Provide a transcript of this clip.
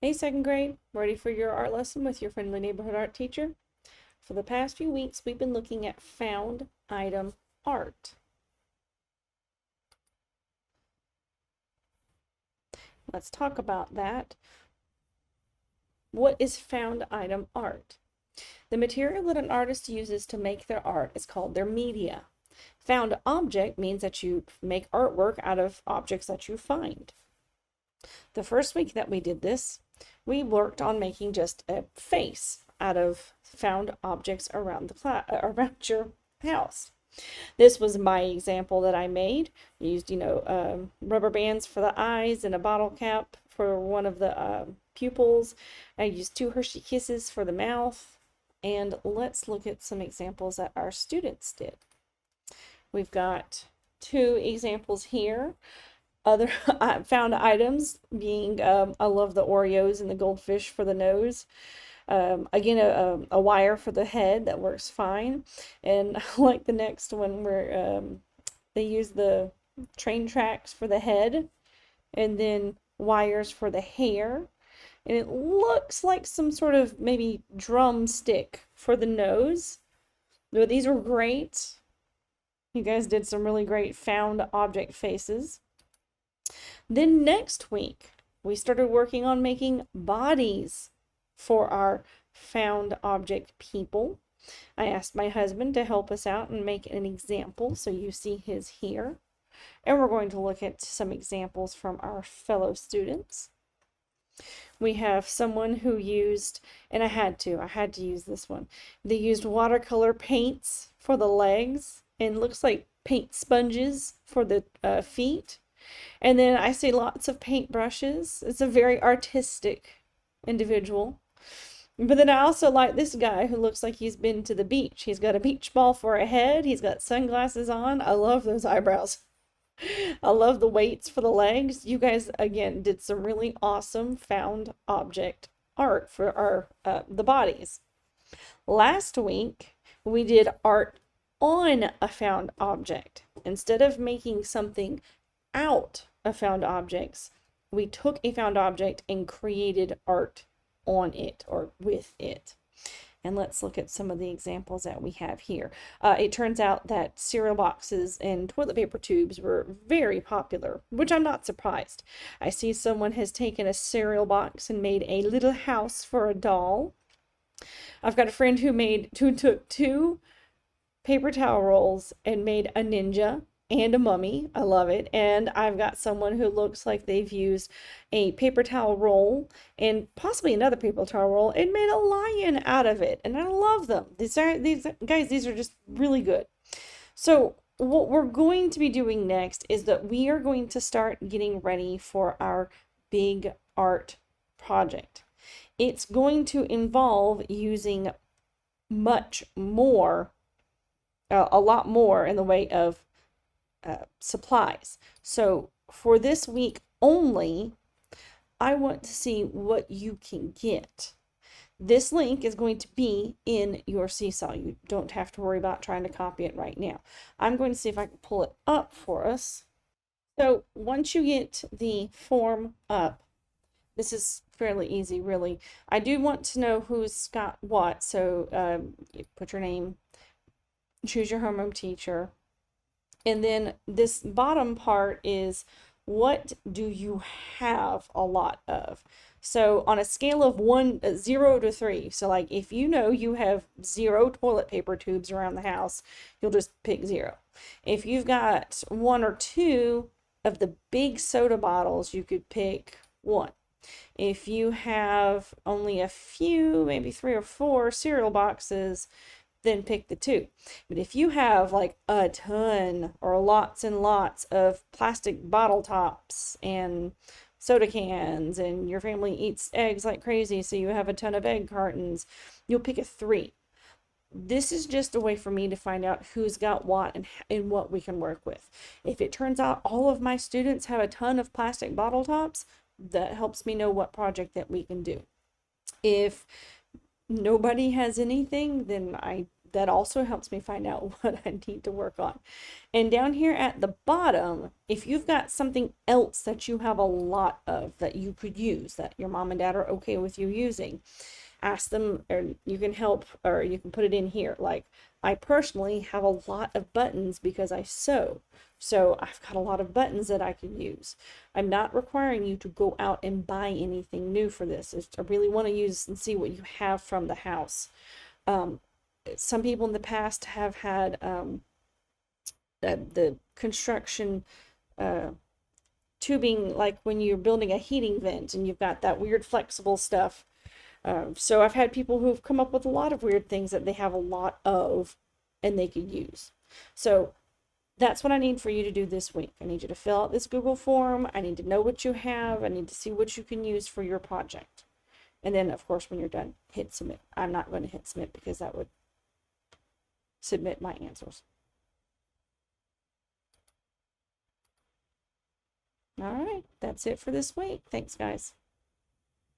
Hey, second grade, ready for your art lesson with your friendly neighborhood art teacher? For the past few weeks, we've been looking at found item art. Let's talk about that. What is found item art? The material that an artist uses to make their art is called their media. Found object means that you make artwork out of objects that you find. The first week that we did this, we worked on making just a face out of found objects around around your house. This was my example that I made. Used, rubber bands for the eyes and a bottle cap for one of the pupils. I used 2 Hershey Kisses for the mouth. And let's look at some examples that our students did. We've got 2 examples here. Other found items being, I love the Oreos and the goldfish for the nose. Again, a wire for the head that works fine. And I like the next one where they use the train tracks for the head and then wires for the hair. And it looks like some sort of maybe drumstick for the nose. But these were great. You guys did some really great found object faces. Then next week, we started working on making bodies for our found object people. I asked my husband to help us out and make an example, so you see his here. And we're going to look at some examples from our fellow students. We have someone who used, and I had to use this one. They used watercolor paints for the legs and looks like paint sponges for the feet. And then I see lots of paint brushes. It's a very artistic individual. But then I also like this guy who looks like he's been to the beach. He's got a beach ball for a head. He's got sunglasses on. I love those eyebrows. I love the weights for the legs. You guys, again, did some really awesome found object art for our the bodies. Last week, we did art on a found object. Instead of making something out of found objects, we took a found object and created art on it or with it. And let's look at some of the examples that we have here. It turns out that cereal boxes and toilet paper tubes were very popular, which I'm not surprised. I see someone has taken a cereal box and made a little house for a doll. I've got a friend who took 2 paper towel rolls and made a ninja and a mummy. I love it. And I've got someone who looks like they've used a paper towel roll and possibly another paper towel roll and made a lion out of it. And I love them. These are just really good. So what we're going to be doing next is that we are going to start getting ready for our big art project. It's going to involve using much more, a lot more in the way of supplies. So for this week only, I want to see what you can get. This link is going to be in your Seesaw. You don't have to worry about trying to copy it right now. I'm going to see if I can pull it up for us. So once you get the form up, this is fairly easy, really. I do want to know who's got what. So you put your name, choose your homeroom teacher. And then this bottom part is, what do you have a lot of? So on a scale of 0 to 3, so like if you know you have 0 toilet paper tubes around the house, you'll just pick 0. If you've got 1 or 2 of the big soda bottles, you could pick 1. If you have only a few, maybe 3 or 4 cereal boxes, then pick the 2. But if you have like a ton or lots and lots of plastic bottle tops and soda cans, and your family eats eggs like crazy, so you have a ton of egg cartons, you'll pick a 3. This is just a way for me to find out who's got what and what we can work with. If it turns out all of my students have a ton of plastic bottle tops, that helps me know what project that we can do. If nobody has anything, then that also helps me find out what I need to work on. And down here at the bottom, if you've got something else that you have a lot of that you could use, that your mom and dad are okay with you using, ask them, or you can help, or you can put it in here. Like, I personally have a lot of buttons because I sew. So I've got a lot of buttons that I can use. I'm not requiring you to go out and buy anything new for this. I really want to use and see what you have from the house. Some people in the past have had the construction tubing, like when you're building a heating vent and you've got that weird flexible stuff. So I've had people who've come up with a lot of weird things that they have a lot of and they could use. So that's what I need for you to do this week. I need you to fill out this Google form. I need to know what you have. I need to see what you can use for your project. And then, of course, when you're done, hit submit. I'm not going to hit submit because that would submit my answers. All right, that's it for this week. Thanks, guys.